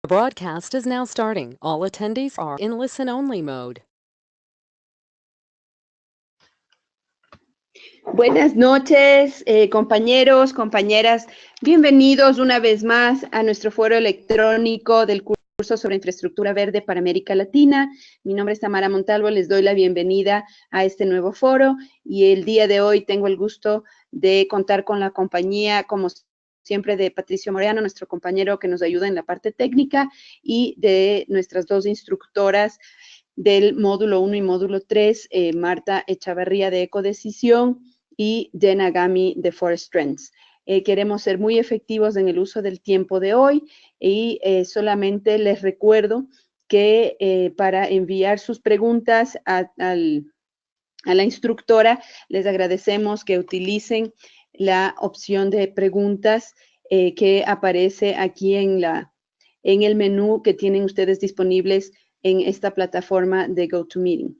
The broadcast is now starting. All attendees are in listen-only mode. Buenas noches, compañeros, compañeras. Bienvenidos una vez más a nuestro foro electrónico del curso sobre infraestructura verde para América Latina. Mi nombre es Tamara Montalvo, les doy la bienvenida a este nuevo foro y el día de hoy tengo el gusto de contar con la compañía, como siempre, de Patricio Moreano, nuestro compañero que nos ayuda en la parte técnica, y de nuestras dos instructoras del módulo 1 y módulo 3, Marta Echavarría de Ecodecisión y Jenna Gami de Forest Trends. Queremos ser muy efectivos en el uso del tiempo de hoy y solamente les recuerdo que para enviar sus preguntas a la instructora, les agradecemos que utilicen la opción de preguntas que aparece aquí en el menú que tienen ustedes disponibles en esta plataforma de GoToMeeting.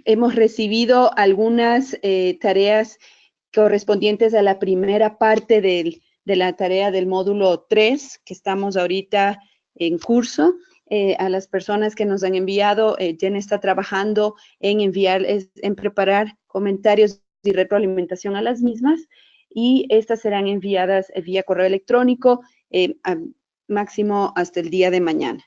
Hemos recibido algunas tareas correspondientes a la primera parte de la tarea del módulo 3, que estamos ahorita en curso. A las personas que nos han enviado, Jen está trabajando en preparar comentarios y retroalimentación a las mismas, y estas serán enviadas vía correo electrónico máximo hasta el día de mañana.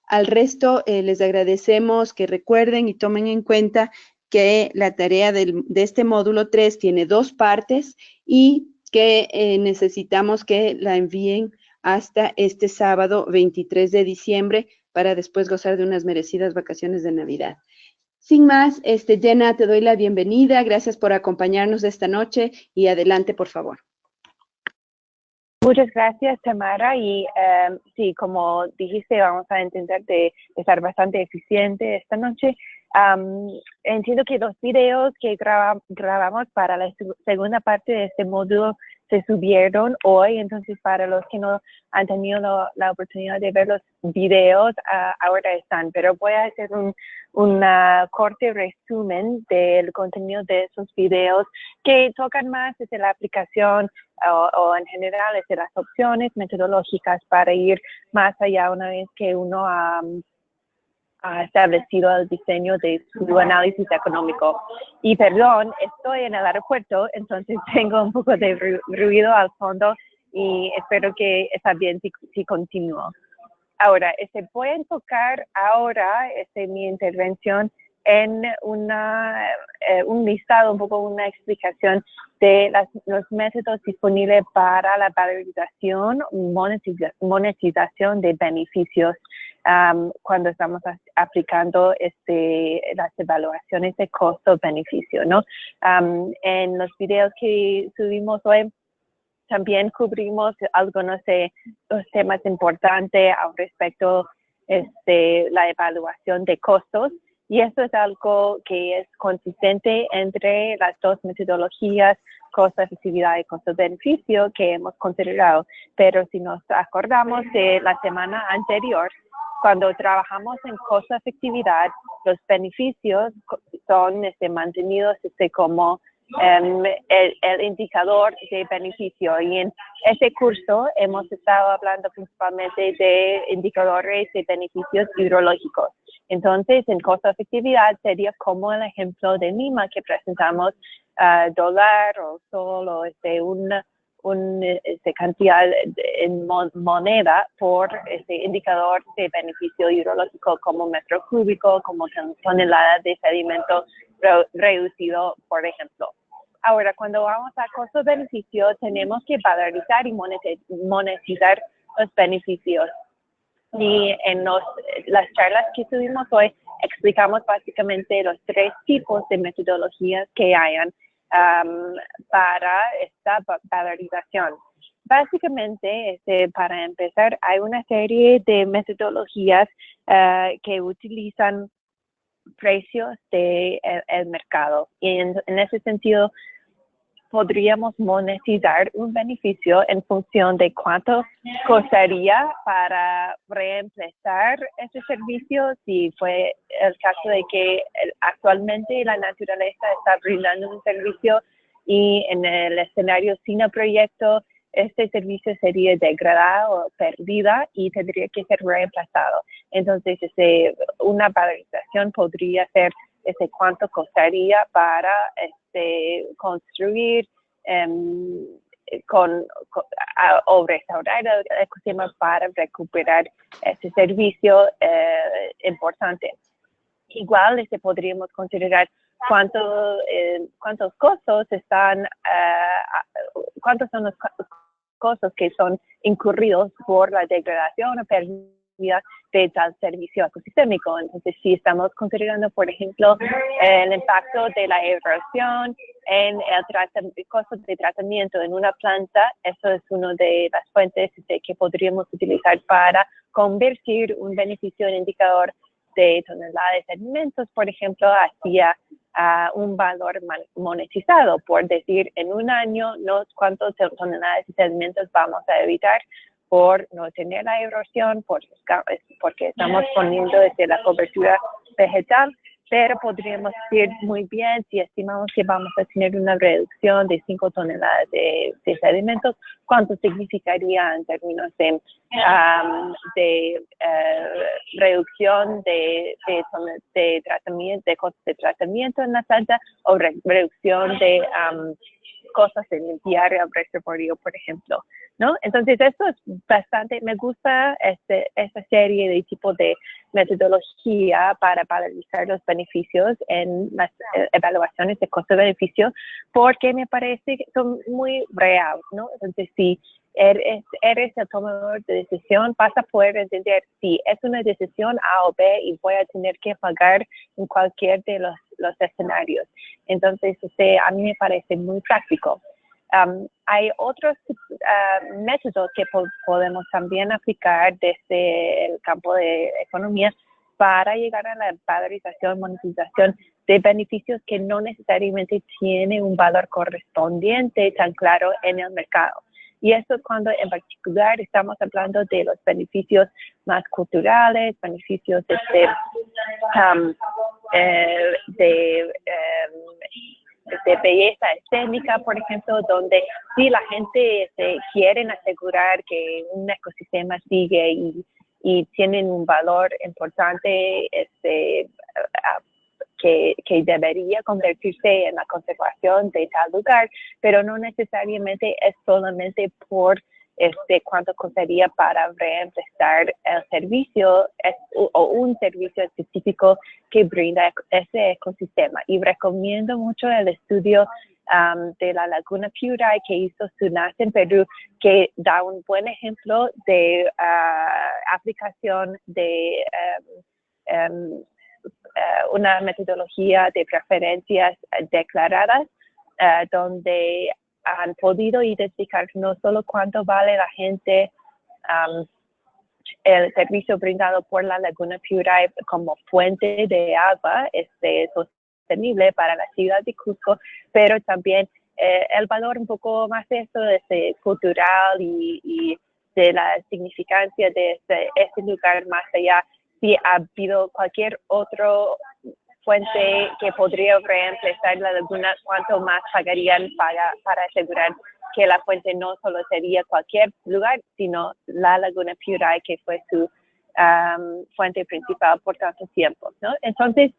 Al resto, les agradecemos que recuerden y tomen en cuenta que la tarea de este módulo 3 tiene dos partes y que necesitamos que la envíen hasta este sábado 23 de diciembre para después gozar de unas merecidas vacaciones de Navidad. Sin más, Jenna, te doy la bienvenida. Gracias por acompañarnos esta noche y adelante, por favor. Muchas gracias, Tamara. Y sí, como dijiste, vamos a intentar de estar bastante eficiente esta noche. Entiendo que los videos que grabamos para la segunda parte de este módulo se subieron hoy, entonces para los que no han tenido la oportunidad de ver los videos, ahora están. Pero voy a hacer un corte resumen del contenido de esos videos que tocan más desde la aplicación o en general desde las opciones metodológicas para ir más allá una vez que uno ha establecido el diseño de su análisis económico. Y perdón, estoy en el aeropuerto, entonces tengo un poco de ruido al fondo y espero que está bien si continúo. Ahora, voy a enfocar ahora mi intervención en un listado, un poco una explicación de los métodos disponibles para la valorización, monetización de beneficios cuando estamos aplicando las evaluaciones de costo-beneficio, ¿no? En los videos que subimos hoy, también cubrimos algunos de los temas importantes al respecto de la evaluación de costos, y esto es algo que es consistente entre las dos metodologías, costo-efectividad y costo-beneficio, que hemos considerado. Pero si nos acordamos de la semana anterior, cuando trabajamos en costo-efectividad, los beneficios son mantenidos como el indicador de beneficio, y en este curso hemos estado hablando principalmente de indicadores de beneficios hidrológicos. Entonces, en costo-efectividad sería como el ejemplo de Lima que presentamos, dólar o sol o una cantidad en moneda por indicador de beneficio hidrológico como metro cúbico, como tonelada de sedimento reducido, por ejemplo. Ahora, cuando vamos a costo-beneficio, tenemos que valorizar y monetizar los beneficios. Y en las charlas que tuvimos hoy, explicamos básicamente los tres tipos de metodologías que hayan para esta valorización. Básicamente, para empezar, hay una serie de metodologías que utilizan precios del mercado. Y en ese sentido, podríamos monetizar un beneficio en función de cuánto costaría para reemplazar ese servicio, si fue el caso de que actualmente la naturaleza está brindando un servicio y en el escenario sin el proyecto este servicio sería degradado o perdida y tendría que ser reemplazado. Entonces, una valorización podría ser cuánto costaría para construir o restaurar el ecosistema para recuperar ese servicio importante. Igual podríamos considerar cuántos costos cuántos son los costos que son incurridos por la degradación o pérdida de tal servicio ecosistémico. Entonces, si estamos considerando, por ejemplo, el impacto de la erosión en el costo de tratamiento en una planta, eso es una de las fuentes que podríamos utilizar para convertir un beneficio en indicador de toneladas de alimentos, por ejemplo, hacia un valor monetizado, por decir, en un año, cuántas toneladas de alimentos vamos a evitar por no tener la erosión, porque estamos poniendo la cobertura vegetal, pero podríamos decir muy bien, si estimamos que vamos a tener una reducción de 5 toneladas de sedimentos, ¿cuánto significaría en términos de reducción de tratamiento, de costos de tratamiento en la planta, o reducción de cosas de limpiar el reservorio, por ejemplo, ¿no? Entonces, esto es bastante, me gusta esta serie de tipo de metodología para valorizar los beneficios en las evaluaciones de costo-beneficio, porque me parece que son muy reales, ¿no? Entonces, si eres el tomador de decisión, vas a poder entender si es una decisión A o B y voy a tener que pagar en cualquier de los escenarios. Entonces, a mí me parece muy práctico. Hay otros métodos que podemos también aplicar desde el campo de economía para llegar a la valorización, monetización de beneficios que no necesariamente tienen un valor correspondiente tan claro en el mercado. Y eso es cuando en particular estamos hablando de los beneficios más culturales, beneficios de belleza escénica, por ejemplo, donde sí la gente quieren asegurar que un ecosistema sigue y tienen un valor importante que debería convertirse en la conservación de tal lugar, pero no necesariamente es solamente por cuánto costaría para reemplazar el servicio o un servicio específico que brinda ese ecosistema. Y recomiendo mucho el estudio de la Laguna Piura que hizo SUNAS en Perú, que da un buen ejemplo de aplicación de una metodología de preferencias declaradas, donde han podido identificar no solo cuánto vale la gente el servicio brindado por la Laguna Piura como fuente de agua sostenible para la ciudad de Cusco, pero también el valor un poco más de eso, cultural y de la significancia de este lugar más allá. Si ha habido cualquier otro fuente que podría reemplazar la laguna, cuánto más pagarían para asegurar que la fuente no solo sería cualquier lugar, sino la Laguna Piura, que fue su fuente principal por tanto tiempo, ¿no? Entonces,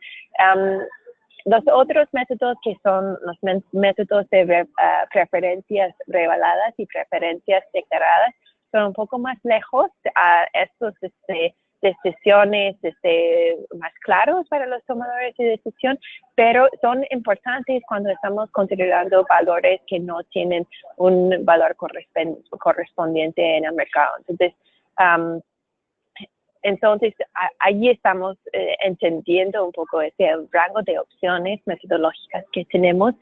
los otros métodos que son los métodos de preferencias reveladas y preferencias declaradas son un poco más lejos a estos decisiones más claros para los tomadores de decisión, pero son importantes cuando estamos considerando valores que no tienen un valor correspondiente en el mercado. Entonces, allí estamos entendiendo un poco ese rango de opciones metodológicas que tenemos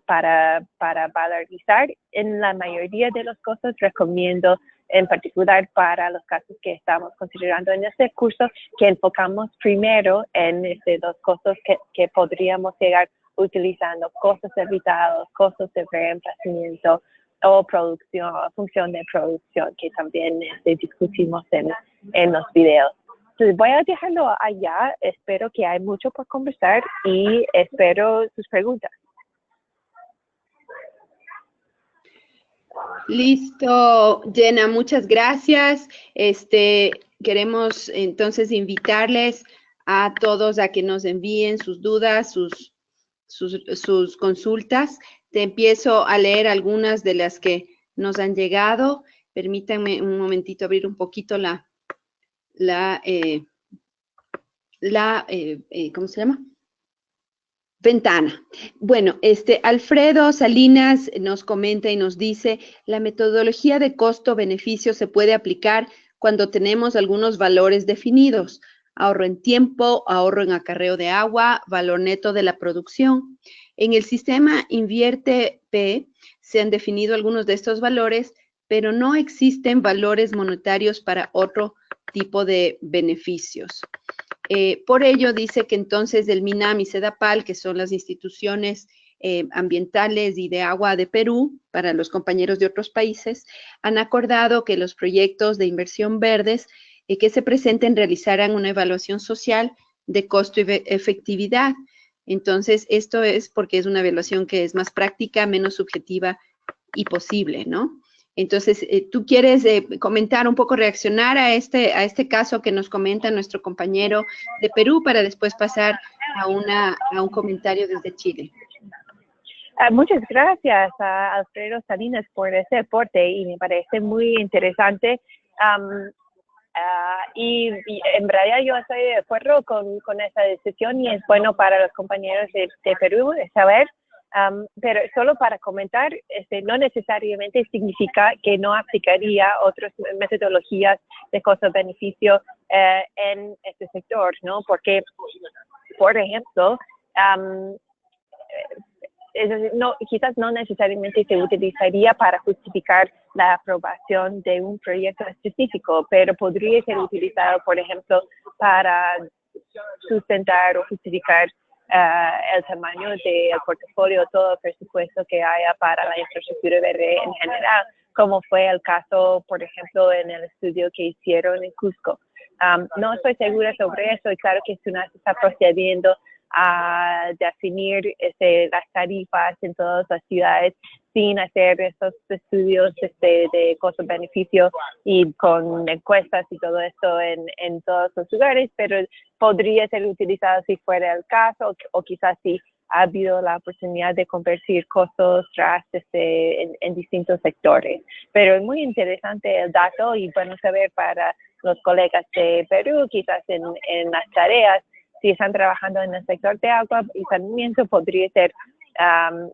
para valorizar. En la mayoría de los casos recomiendo, en particular para los casos que estamos considerando en este curso, que enfocamos primero en los costos que podríamos llegar utilizando costos evitados, costos de reemplazamiento o producción, o función de producción, que también discutimos en los videos. Entonces voy a dejarlo allá. Espero que hay mucho por conversar y espero sus preguntas. Listo, Jenna, muchas gracias. Queremos entonces invitarles a todos a que nos envíen sus dudas, sus consultas. Te empiezo a leer algunas de las que nos han llegado. Permítanme un momentito abrir un poquito ¿cómo se llama? Ventana. Bueno, Alfredo Salinas nos comenta y nos dice, la metodología de costo-beneficio se puede aplicar cuando tenemos algunos valores definidos, ahorro en tiempo, ahorro en acarreo de agua, valor neto de la producción. En el sistema Invierte P se han definido algunos de estos valores, pero no existen valores monetarios para otro tipo de beneficios. Por ello, dice que entonces el MINAM y SEDAPAL, que son las instituciones ambientales y de agua de Perú, para los compañeros de otros países, han acordado que los proyectos de inversión verdes que se presenten realizarán una evaluación social de costo y efectividad. Entonces, esto es porque es una evaluación que es más práctica, menos subjetiva y posible, ¿no? Entonces, ¿tú quieres comentar un poco, reaccionar a este caso que nos comenta nuestro compañero de Perú para después pasar a un comentario desde Chile? Muchas gracias a Alfredo Salinas por ese aporte y me parece muy interesante. Y en realidad yo estoy de acuerdo con esa decisión y es bueno para los compañeros de Perú saber. Pero solo para comentar, no necesariamente significa que no aplicaría otras metodologías de costo-beneficio en este sector, ¿no? Porque, por ejemplo, quizás no necesariamente se utilizaría para justificar la aprobación de un proyecto específico, pero podría ser utilizado, por ejemplo, para sustentar o justificar el tamaño del portafolio, todo el presupuesto que haya para la infraestructura verde en general, como fue el caso, por ejemplo, en el estudio que hicieron en Cusco. No estoy segura sobre eso y claro que SUNAT está procediendo a definir las tarifas en todas las ciudades sin hacer esos estudios de costo-beneficio y con encuestas y todo esto en todos los lugares, pero podría ser utilizado si fuera el caso o quizás si ha habido la oportunidad de convertir costos RAS en distintos sectores. Pero es muy interesante el dato y bueno saber para los colegas de Perú, quizás en las tareas, si están trabajando en el sector de agua y saneamiento, podría ser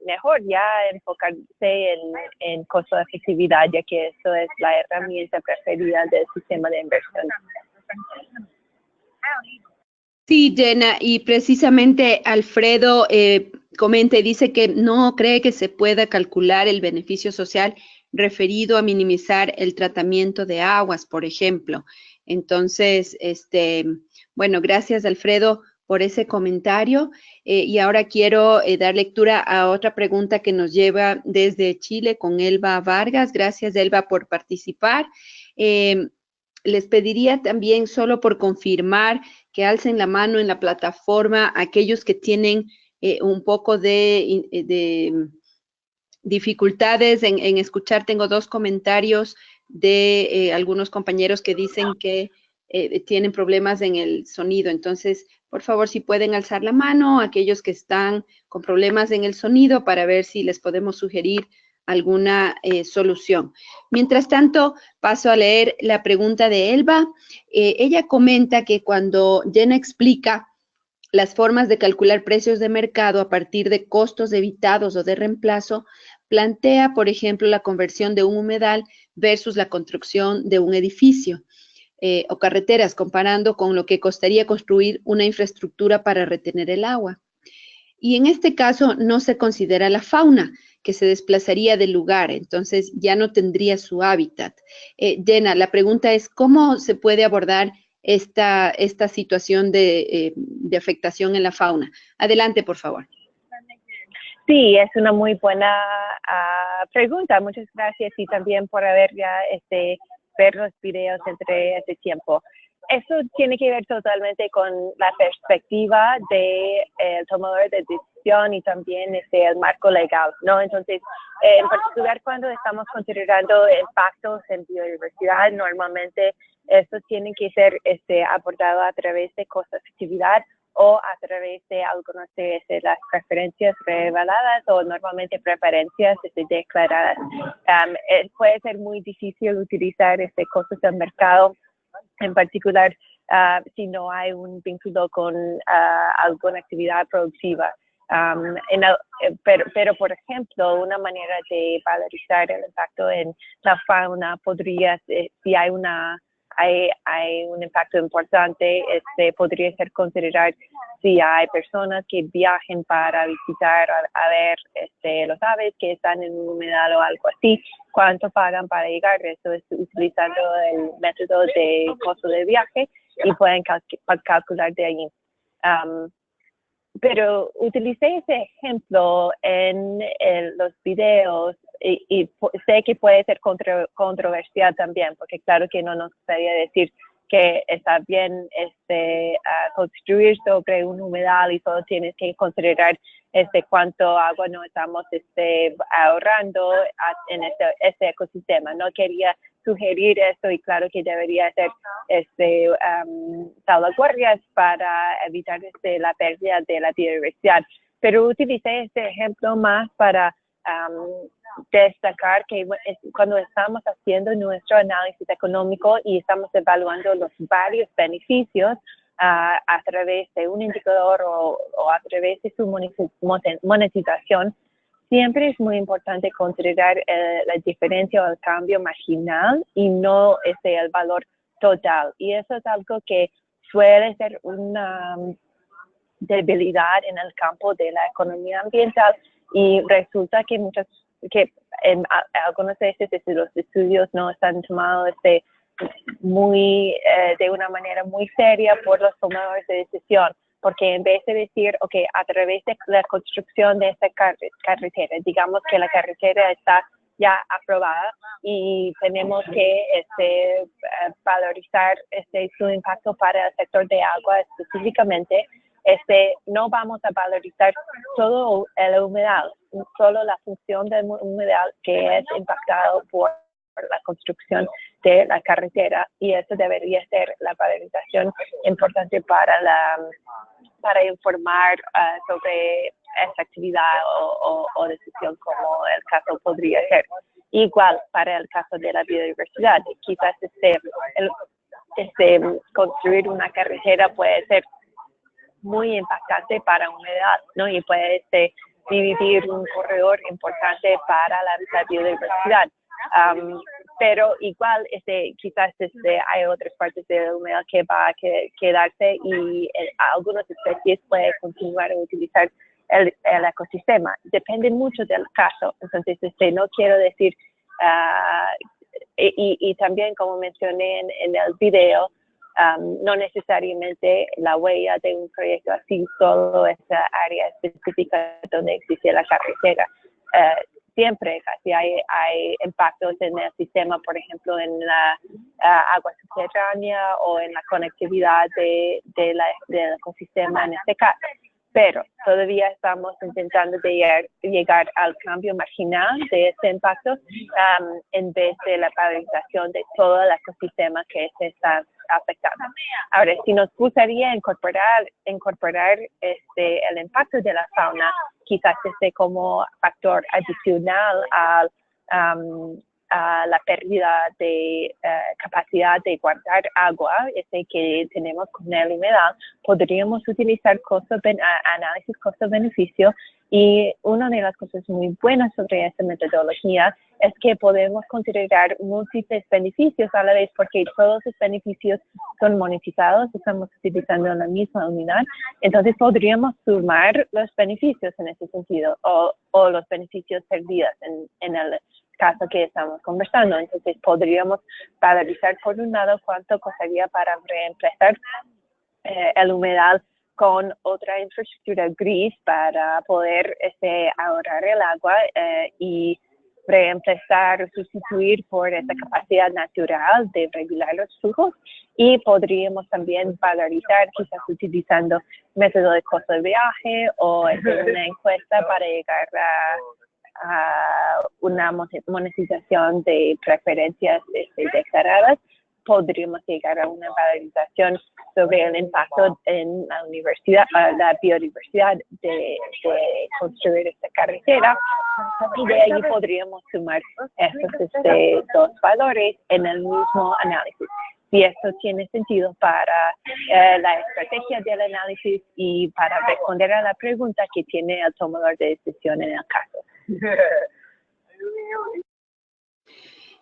mejor ya enfocarse en costo de efectividad, ya que eso es la herramienta preferida del sistema de inversión. Sí, Jenna, y precisamente Alfredo comenta y dice que no cree que se pueda calcular el beneficio social referido a minimizar el tratamiento de aguas, por ejemplo. Entonces, bueno, gracias, Alfredo, por ese comentario. Y ahora quiero dar lectura a otra pregunta que nos lleva desde Chile con Elba Vargas. Gracias, Elba, por participar. Les pediría también, solo por confirmar, que alcen la mano en la plataforma aquellos que tienen un poco de dificultades en escuchar. Tengo dos comentarios de algunos compañeros que dicen que tienen problemas en el sonido. Entonces, por favor, si pueden alzar la mano, aquellos que están con problemas en el sonido, para ver si les podemos sugerir alguna solución. Mientras tanto, paso a leer la pregunta de Elba. Ella comenta que cuando Jenna explica las formas de calcular precios de mercado a partir de costos evitados o de reemplazo, plantea, por ejemplo, la conversión de un humedal versus la construcción de un edificio o carreteras, comparando con lo que costaría construir una infraestructura para retener el agua. Y en este caso no se considera la fauna, que se desplazaría del lugar, entonces ya no tendría su hábitat. Jenna, la pregunta es, ¿cómo se puede abordar esta situación de afectación en la fauna? Adelante, por favor. Sí, es una muy buena pregunta. Muchas gracias y también por haber ya ver los videos entre este tiempo. Eso tiene que ver totalmente con la perspectiva del tomador de legislación y también el marco legal, ¿no? Entonces, en particular cuando estamos considerando impactos en biodiversidad, normalmente estos tienen que ser abordados a través de costo-efectividad o a través de algunas de las preferencias reveladas o normalmente preferencias declaradas. Puede ser muy difícil utilizar costos del mercado, en particular si no hay un vínculo con alguna actividad productiva. Pero, por ejemplo, una manera de valorizar el impacto en la fauna podría ser, si hay un impacto importante, podría ser considerar si hay personas que viajen para visitar a ver los aves que están en un humedal o algo así, cuánto pagan para llegar. Eso es utilizando el método de costo de viaje y pueden calcular de ahí. Pero utilicé ese ejemplo en los videos y sé que puede ser controversial también, porque claro que no nos gustaría decir que está bien construir sobre un humedal y solo tienes que considerar cuánto agua no estamos ahorrando en este ecosistema. No quería sugerir esto y claro que debería ser salvaguardias para evitar la pérdida de la biodiversidad. Pero utilicé este ejemplo más para destacar que cuando estamos haciendo nuestro análisis económico y estamos evaluando los varios beneficios a través de un indicador o a través de su monetización, siempre es muy importante considerar la diferencia o el cambio marginal y no el valor total. Y eso es algo que suele ser una debilidad en el campo de la economía ambiental y resulta que en algunas veces los estudios no están tomados de una manera muy seria por los tomadores de decisión, porque en vez de decir, a través de la construcción de esta carretera, digamos que la carretera está ya aprobada y tenemos que valorizar su impacto para el sector de agua específicamente, no vamos a valorizar todo el humedal, solo la función del humedal que es impactado por la construcción de la carretera, y eso debería ser la valorización importante para informar sobre esta actividad o decisión, como el caso podría ser. Igual para el caso de la biodiversidad, quizás construir una carretera puede ser muy impactante para humedad, ¿no? Y puede dividir un corredor importante para la biodiversidad. Pero igual quizás hay otras partes de la humedad que va a quedarse y algunas especies pueden continuar a utilizar el ecosistema. Depende mucho del caso. Entonces, no quiero decir, y también como mencioné en el video, no necesariamente la huella de un proyecto así, solo esa área específica donde existe la carretera. Siempre casi hay impactos en el sistema, por ejemplo, en la agua subterránea o en la conectividad del ecosistema en este caso. Pero todavía estamos intentando llegar al cambio marginal de este impacto en vez de la valorización de todo el ecosistema que se está afectando. Ahora, si nos gustaría incorporar el impacto de la fauna, quizás como factor adicional a la pérdida de capacidad de guardar agua que tenemos con el humedal, podríamos utilizar análisis costo-beneficio, y una de las cosas muy buenas sobre esta metodología es que podemos considerar múltiples beneficios a la vez, porque todos los beneficios son monetizados, estamos utilizando la misma unidad, entonces podríamos sumar los beneficios en ese sentido, o los beneficios perdidos en el caso que estamos conversando. Entonces podríamos valorizar por un lado cuánto costaría para reemplazar el humedal con otra infraestructura gris para poder ahorrar el agua y reemplazar o sustituir por esta capacidad natural de regular los flujos, Y podríamos también valorizar, quizás utilizando método de costo de viaje o hacer una encuesta para llegar a una monetización de preferencias declaradas. Podríamos llegar a una valorización sobre el impacto en la universidad, la biodiversidad de construir esta carretera, y de ahí podríamos sumar estos dos valores en el mismo análisis. Si esto tiene sentido para la estrategia del análisis y para responder a la pregunta que tiene el tomador de decisión en el caso.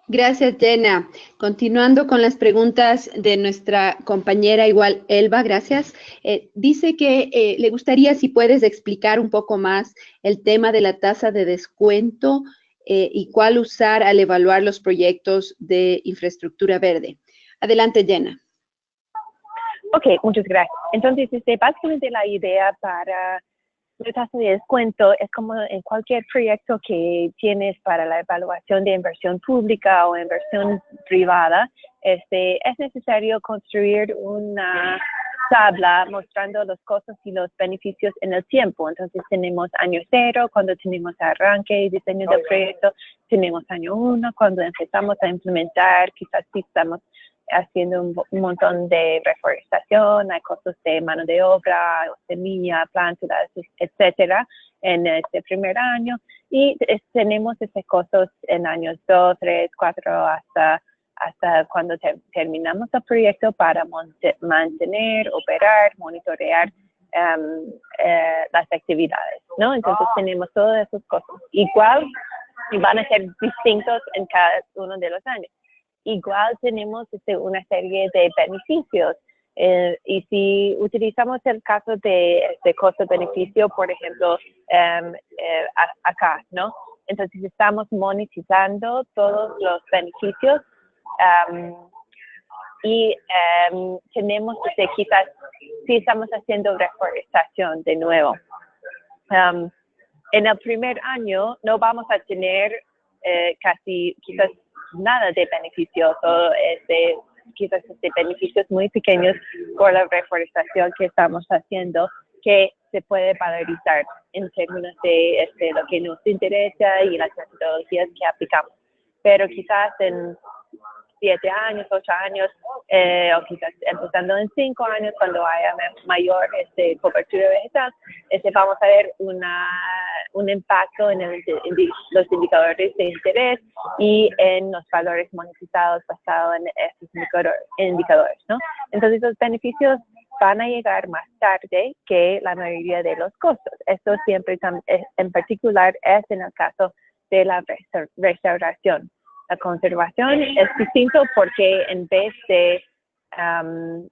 Gracias, Jenna. Continuando con las preguntas de nuestra compañera igual, Elba, gracias. Dice que le gustaría si puedes explicar un poco más el tema de la tasa de descuento y cuál usar al evaluar los proyectos de infraestructura verde. Adelante, Jenna. Ok, muchas gracias. Entonces, básicamente la idea para la tasa de descuento es como en cualquier proyecto que tienes para la evaluación de inversión pública o inversión privada, es necesario construir una tabla mostrando los costos y los beneficios en el tiempo. Entonces tenemos año 0 cuando tenemos arranque y diseño del proyecto, tenemos año 1 cuando empezamos a implementar, quizás sí estamos haciendo un montón de reforestación, hay costos de mano de obra, semilla, plántulas, etcétera, en este primer año, y tenemos esos costos en años 2, 3, 4, hasta cuando terminamos el proyecto para mantener, operar, monitorear las actividades, ¿no? Entonces tenemos todos esos costos. Igual, y van a ser distintos en cada uno de los años. Igual tenemos una serie de beneficios. Y si utilizamos el caso de costo-beneficio, por ejemplo, acá, ¿no? Entonces estamos monetizando todos los beneficios y tenemos quizás, si estamos haciendo reforestación de nuevo. En el primer año no vamos a tener quizás nada de beneficios o quizás beneficios muy pequeños por la reforestación que estamos haciendo, que se puede valorizar en términos de lo que nos interesa y las metodologías que aplicamos. Pero quizás en 7 años, 8 años, o quizás empezando en 5 años, cuando haya mayor cobertura vegetal, vamos a ver un impacto en los indicadores de interés y en los valores monetizados basados en estos indicadores, ¿no? Entonces, los beneficios van a llegar más tarde que la mayoría de los costos. Esto siempre, en particular, es en el caso de la restauración. La conservación es distinto porque en vez de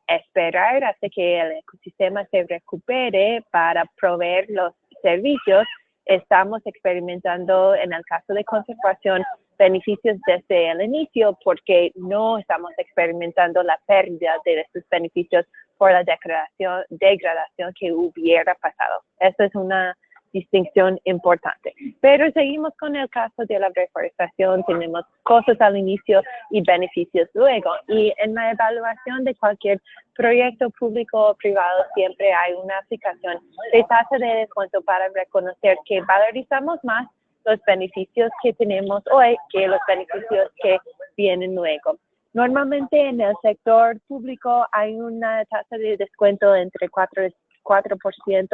esperar hasta que el ecosistema se recupere para proveer los servicios, estamos experimentando en el caso de conservación beneficios desde el inicio porque no estamos experimentando la pérdida de estos beneficios por la degradación que hubiera pasado. Esto es una distinción importante. Pero seguimos con el caso de la reforestación, tenemos costos al inicio y beneficios luego. Y en la evaluación de cualquier proyecto público o privado siempre hay una aplicación de tasa de descuento para reconocer que valorizamos más los beneficios que tenemos hoy que los beneficios que vienen luego. Normalmente en el sector público hay una tasa de descuento entre 4%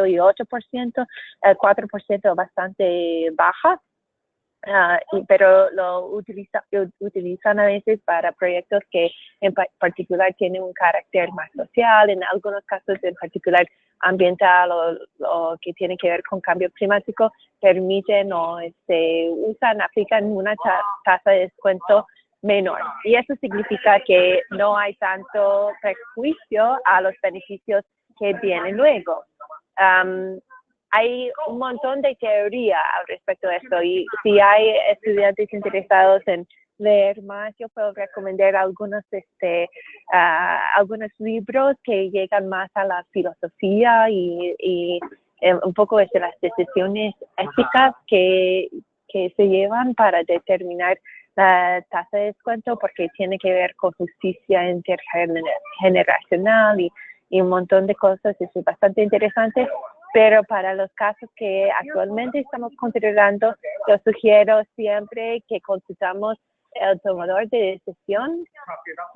y 8%, el 4% bastante baja, pero lo utilizan a veces para proyectos que en particular tienen un carácter más social, en algunos casos en particular ambiental o que tiene que ver con cambio climático, permiten o aplican una tasa de descuento menor. Y eso significa que no hay tanto prejuicio a los beneficios que vienen luego. Hay un montón de teoría al respecto de esto y si hay estudiantes interesados en leer más, yo puedo recomendar algunos libros que llegan más a la filosofía y un poco las decisiones éticas que se llevan para determinar la tasa de descuento porque tiene que ver con justicia intergeneracional y un montón de cosas. Es bastante interesante, pero para los casos que actualmente estamos considerando, yo sugiero siempre que consultamos el tomador de decisión,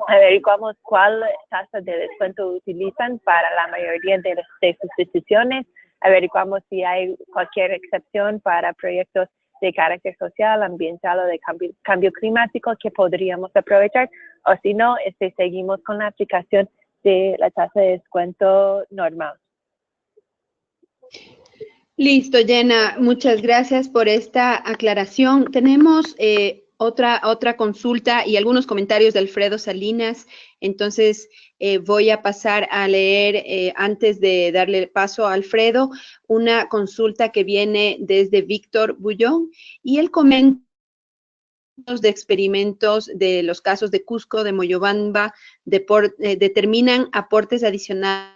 averiguamos cuál tasa de descuento utilizan para la mayoría de sus decisiones, averiguamos si hay cualquier excepción para proyectos de carácter social, ambiental o de cambio climático que podríamos aprovechar, o si no, seguimos con la aplicación de la tasa de descuento normal. Listo, Jenna, muchas gracias por esta aclaración. Tenemos otra consulta y algunos comentarios de Alfredo Salinas, entonces voy a pasar a leer, antes de darle paso a Alfredo, una consulta que viene desde Víctor Bullón, y él comenta de experimentos de los casos de Cusco, de Moyobamba, determinan aportes adicionales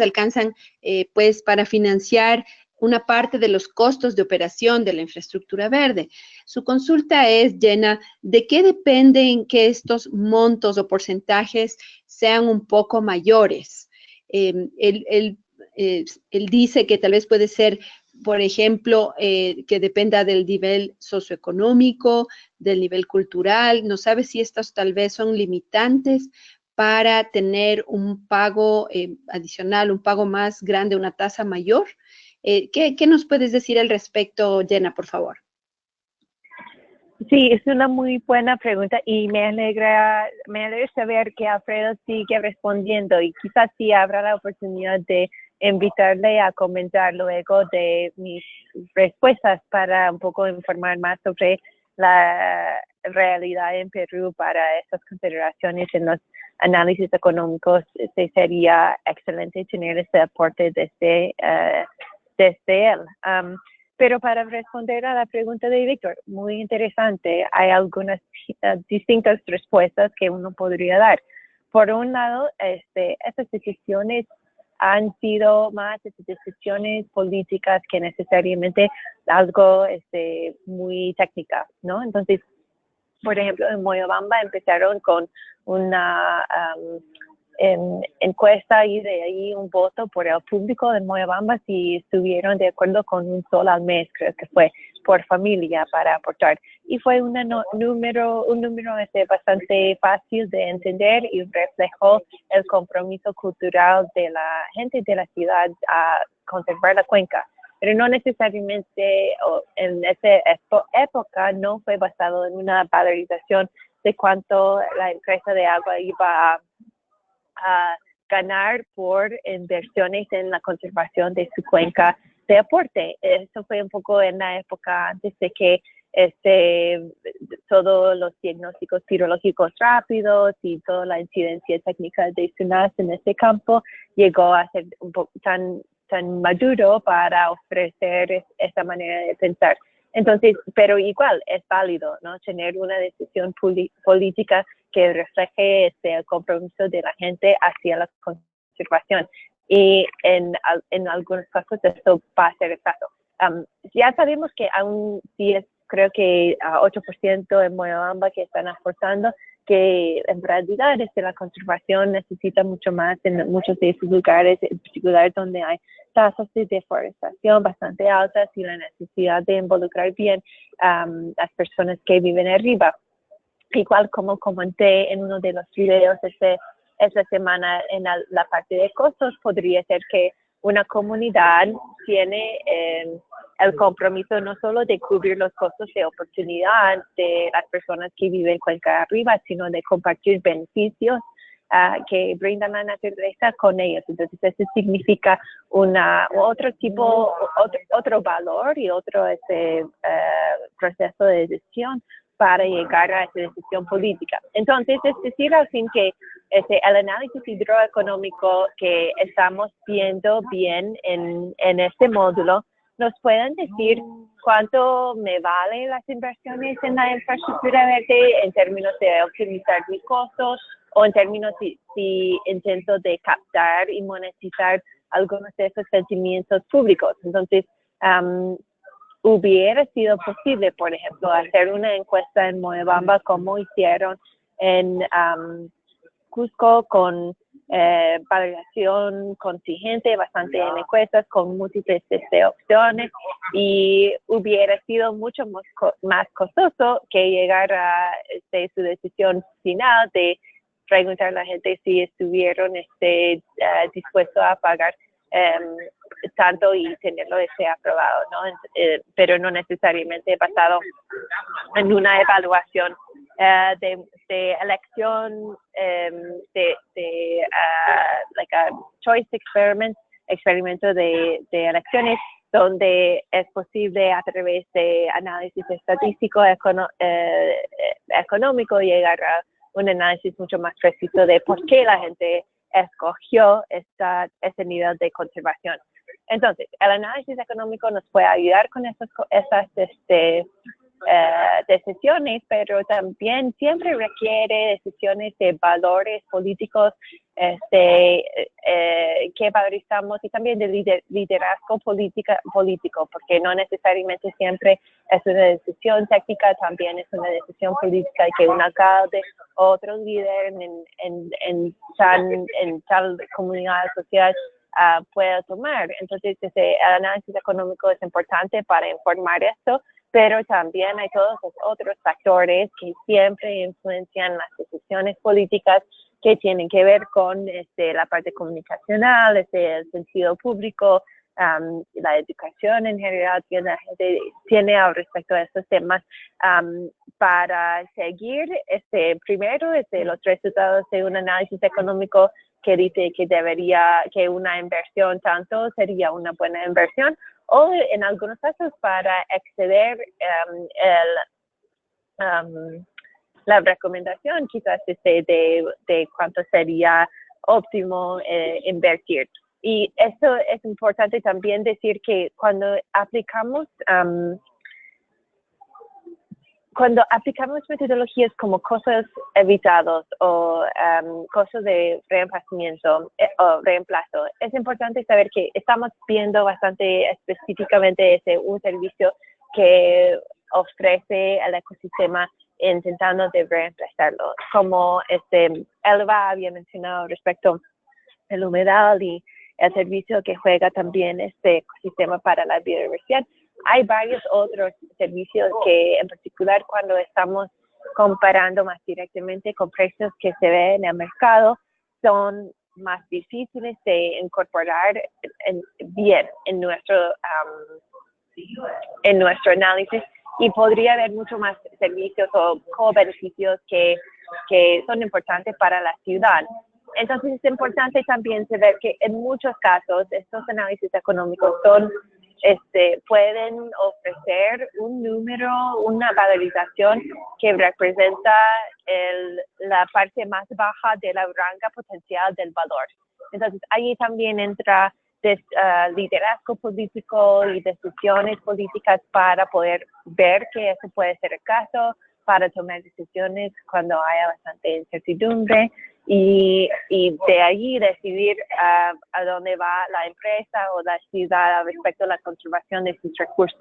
alcanzan pues para financiar una parte de los costos de operación de la infraestructura verde. Su consulta es, Jenna, ¿de qué dependen que estos montos o porcentajes sean un poco mayores? Él dice que tal vez puede ser, por ejemplo, que dependa del nivel socioeconómico, del nivel cultural. No sabe si estos tal vez son limitantes para tener un pago adicional, un pago más grande, una tasa mayor. ¿Qué nos puedes decir al respecto, Jenna, por favor? Sí, es una muy buena pregunta y me alegra saber que Alfredo sigue respondiendo y quizás sí habrá la oportunidad de invitarle a comentar luego de mis respuestas para un poco informar más sobre la realidad en Perú para estas consideraciones en los análisis económicos. Sería excelente tener este aporte desde él. Pero para responder a la pregunta de Víctor, muy interesante, hay algunas distintas respuestas que uno podría dar. Por un lado, estas decisiones han sido más decisiones políticas que necesariamente algo muy técnica, ¿no? Entonces, por ejemplo, en Moyobamba empezaron con una encuesta y de ahí un voto por el público de Moyobamba si estuvieron de acuerdo con un sol al mes, creo que fue por familia para aportar. Y fue un número bastante fácil de entender y reflejó el compromiso cultural de la gente de la ciudad a conservar la cuenca. Pero no necesariamente en esa época no fue basado en una valorización de cuánto la empresa de agua iba a ganar por inversiones en la conservación de su cuenca de aporte. Eso fue un poco en la época antes de que todos los diagnósticos hidrológicos rápidos y toda la incidencia técnica de SUNAS en este campo llegó a ser un poco tan maduro para ofrecer esa manera de pensar. Entonces, pero igual es válido, ¿no? Tener una decisión política que refleje el compromiso de la gente hacia la conservación. Y en algunos casos esto va a ser el caso. Ya sabemos que aún sí creo que 8% en Moyobamba que están aportando, que en realidad la conservación necesita mucho más en muchos de esos lugares, en particular donde hay tasas de deforestación bastante altas y la necesidad de involucrar bien las personas que viven arriba. Igual como comenté en uno de los videos esta semana en la parte de costos, podría ser que una comunidad tiene el compromiso no solo de cubrir los costos de oportunidad de las personas que viven cuenca arriba, sino de compartir beneficios que brinda la naturaleza con ellos. Entonces eso significa otro valor y otro proceso de decisión para llegar a esa decisión política. Entonces, es decir, al fin que el análisis hidroeconómico que estamos viendo bien en este módulo nos pueden decir cuánto me valen las inversiones en la infraestructura verde en términos de optimizar mis costos o en términos si intento de captar y monetizar algunos de esos sentimientos públicos. Entonces, hubiera sido posible, por ejemplo, hacer una encuesta en Moyobamba como hicieron en Cusco con valoración contingente, bastante en encuestas, con múltiples opciones, y hubiera sido mucho más costoso que llegar a su decisión final de preguntar a la gente si estuvieron dispuestos a pagar tanto y tenerlo aprobado, ¿no? Pero no necesariamente basado en una evaluación de elección, like a choice experimento de elecciones, donde es posible a través de análisis estadístico económico llegar a un análisis mucho más preciso de por qué la gente escogió ese nivel de conservación. Entonces, el análisis económico nos puede ayudar con esas decisiones, pero también siempre requiere decisiones de valores políticos que valorizamos, y también de liderazgo político, porque no necesariamente siempre es una decisión técnica, también es una decisión política que un alcalde o otro líder en tal comunidad social pueda tomar. Entonces, el análisis económico es importante para informar esto, pero también hay todos los otros factores que siempre influencian las decisiones políticas, que tienen que ver con la parte comunicacional, el sentido público, la educación en general, que la gente tiene al respecto de estos temas, para seguir primero los resultados de un análisis económico que dice que una inversión tanto sería una buena inversión, o en algunos casos para exceder la recomendación quizás de cuánto sería óptimo invertir. Y eso es importante también decir, que cuando aplicamos metodologías como costos evitados o costos de reemplazamiento o reemplazo, es importante saber que estamos viendo bastante específicamente un servicio que ofrece el ecosistema, intentando de reemplazarlo. Como Elba había mencionado respecto a la humedad y el servicio que juega también este ecosistema para la biodiversidad, hay varios otros servicios que, en particular, cuando estamos comparando más directamente con precios que se ven en el mercado, son más difíciles de incorporar bien en nuestro análisis, y podría haber mucho más servicios o co-beneficios que son importantes para la ciudad. Entonces, es importante también saber que en muchos casos estos análisis económicos pueden ofrecer un número, una valorización que representa la parte más baja de la rango potencial del valor. Entonces, ahí también entra liderazgo político y decisiones políticas para poder ver que eso puede ser el caso, para tomar decisiones cuando haya bastante incertidumbre, y de allí decidir a dónde va la empresa o la ciudad respecto a la conservación de sus recursos.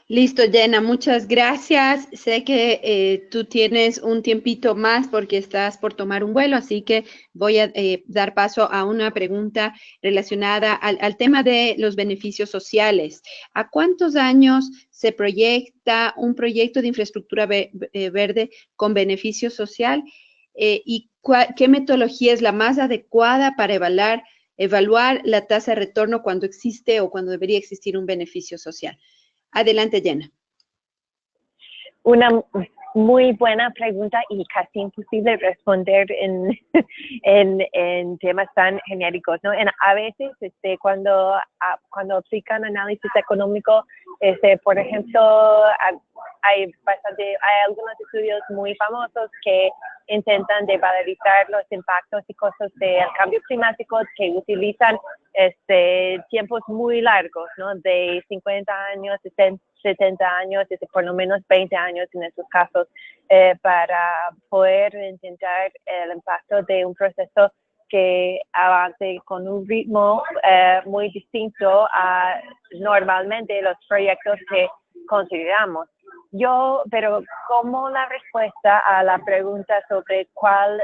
Listo, Jenna, muchas gracias. Sé que tú tienes un tiempito más porque estás por tomar un vuelo, así que voy a dar paso a una pregunta relacionada al tema de los beneficios sociales. ¿A cuántos años se proyecta un proyecto de infraestructura verde con beneficio social? ¿Y qué metodología es la más adecuada para evaluar la tasa de retorno cuando existe o cuando debería existir un beneficio social? Adelante, Jenna. Una muy buena pregunta y casi imposible responder en temas tan genéricos, ¿no? A veces, cuando aplican análisis económico, por ejemplo, hay algunos estudios muy famosos que intentan de valorizar los impactos y costos del cambio climático, que utilizan tiempos muy largos, ¿no? De 50 años, 70 años, por lo menos 20 años en estos casos, para poder intentar el impacto de un proceso que avance con un ritmo muy distinto a normalmente los proyectos que consideramos. Pero como la respuesta a la pregunta sobre cuál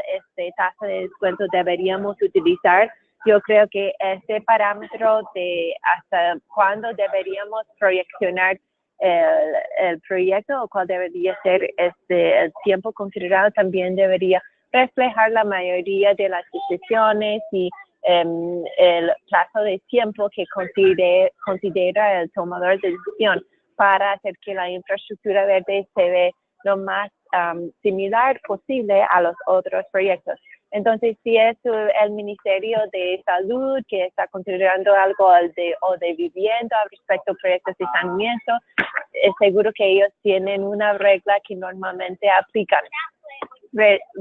tasa de descuento deberíamos utilizar, yo creo que este parámetro de hasta cuándo deberíamos proyeccionar el proyecto o cuál debería ser el tiempo considerado también debería reflejar la mayoría de las decisiones y el plazo de tiempo que considera el tomador de decisión para hacer que la infraestructura verde se ve lo más similar posible a los otros proyectos. Entonces, si es el Ministerio de Salud que está considerando algo o de vivienda respecto a proyectos de saneamiento, es seguro que ellos tienen una regla que normalmente aplican.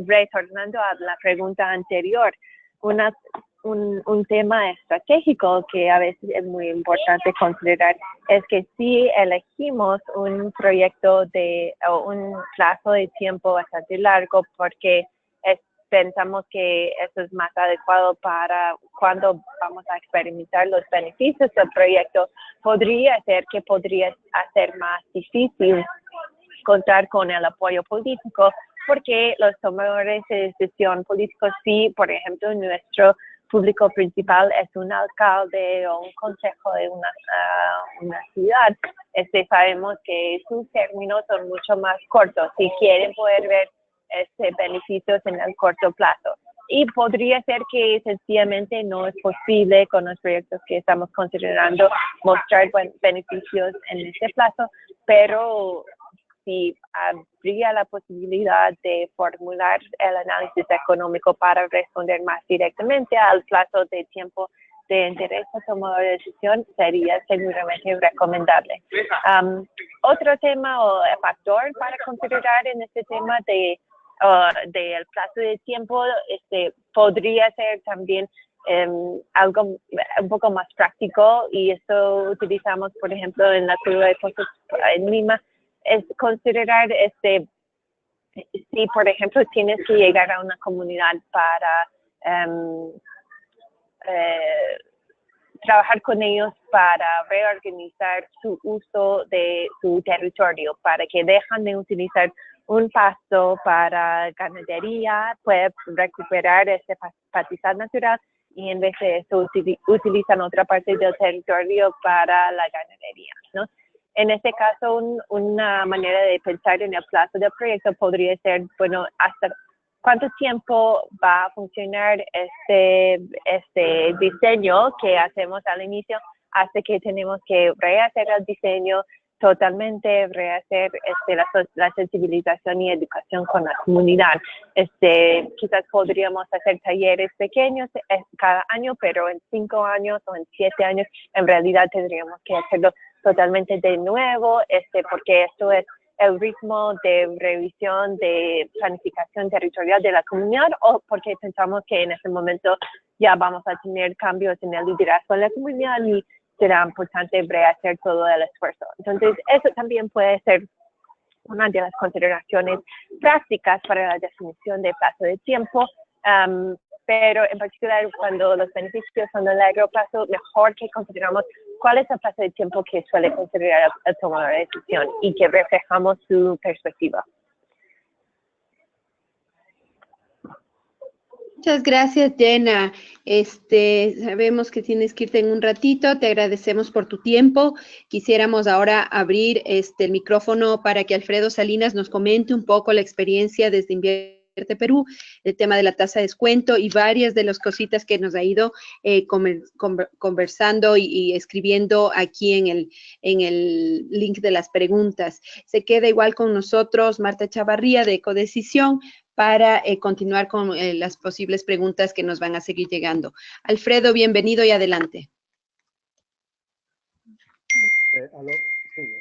Retornando a la pregunta anterior, un tema estratégico que a veces es muy importante considerar es que si elegimos un proyecto o un plazo de tiempo bastante largo porque pensamos que eso es más adecuado para cuando vamos a experimentar los beneficios del proyecto, podría hacer más difícil contar con el apoyo político porque los tomadores de decisión políticos, sí, por ejemplo, nuestro público principal es un alcalde o un consejo de una ciudad, sabemos que sus términos son mucho más cortos y quieren poder ver beneficios en el corto plazo. Y podría ser que sencillamente no es posible con los proyectos que estamos considerando mostrar beneficios en este plazo, pero si habría la posibilidad de formular el análisis económico para responder más directamente al plazo de tiempo de interés al tomador de decisión, sería seguramente recomendable. Otro tema o factor para considerar en este tema del plazo de tiempo podría ser también algo un poco más práctico, y esto utilizamos, por ejemplo, en la curva de costos en Lima, es considerar si, por ejemplo, tienes que llegar a una comunidad para trabajar con ellos para reorganizar su uso de su territorio, para que dejan de utilizar un pasto para ganadería, puede recuperar este pastizal natural y en vez de eso utilizan otra parte del territorio para la ganadería, ¿no? En este caso, una manera de pensar en el plazo del proyecto podría ser, bueno, hasta cuánto tiempo va a funcionar este diseño que hacemos al inicio hasta que tenemos que rehacer el diseño totalmente, rehacer la sensibilización y educación con la comunidad. Quizás podríamos hacer talleres pequeños cada año, pero en 5 años o en 7 años en realidad tendríamos que hacerlo totalmente de nuevo, porque esto es el ritmo de revisión de planificación territorial de la comunidad, o porque pensamos que en ese momento ya vamos a tener cambios en el liderazgo de la comunidad y será importante rehacer todo el esfuerzo. Entonces, eso también puede ser una de las consideraciones prácticas para la definición de plazo de tiempo, pero en particular cuando los beneficios son de largo plazo, mejor que consideramos cuál es el plazo de tiempo que suele considerar el tomador de decisión y que reflejamos su perspectiva. Muchas gracias, Jenna. Sabemos que tienes que irte en un ratito. Te agradecemos por tu tiempo. Quisiéramos ahora abrir el micrófono para que Alfredo Salinas nos comente un poco la experiencia desde Invierte Perú, el tema de la tasa de descuento y varias de las cositas que nos ha ido conversando y escribiendo aquí en el link de las preguntas. Se queda igual con nosotros Marta Chavarría de Ecodecisión para continuar con las posibles preguntas que nos van a seguir llegando. Alfredo, bienvenido y adelante.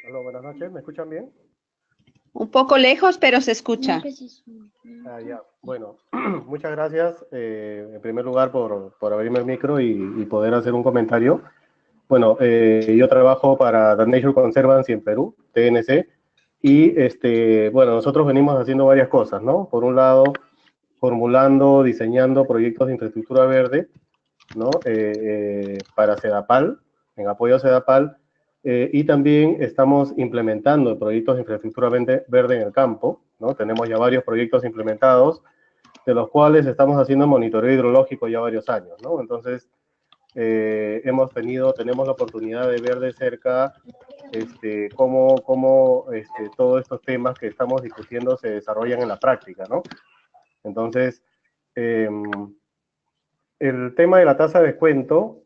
Aló, buenas noches, ¿me escuchan bien? Un poco lejos, pero se escucha. Ya. Bueno, muchas gracias en primer lugar por abrirme el micro y poder hacer un comentario. Bueno, yo trabajo para The Nature Conservancy en Perú, TNC, y bueno, nosotros venimos haciendo varias cosas, ¿no? Por un lado, formulando, diseñando proyectos de infraestructura verde, ¿no? Para CEDAPAL, en apoyo a CEDAPAL, y también estamos implementando proyectos de infraestructura verde en el campo, ¿no? Tenemos ya varios proyectos implementados, de los cuales estamos haciendo monitoreo hidrológico ya varios años, ¿no? Entonces, tenemos la oportunidad de ver de cerca cómo todos estos temas que estamos discutiendo se desarrollan en la práctica, ¿no? Entonces, el tema de la tasa de descuento,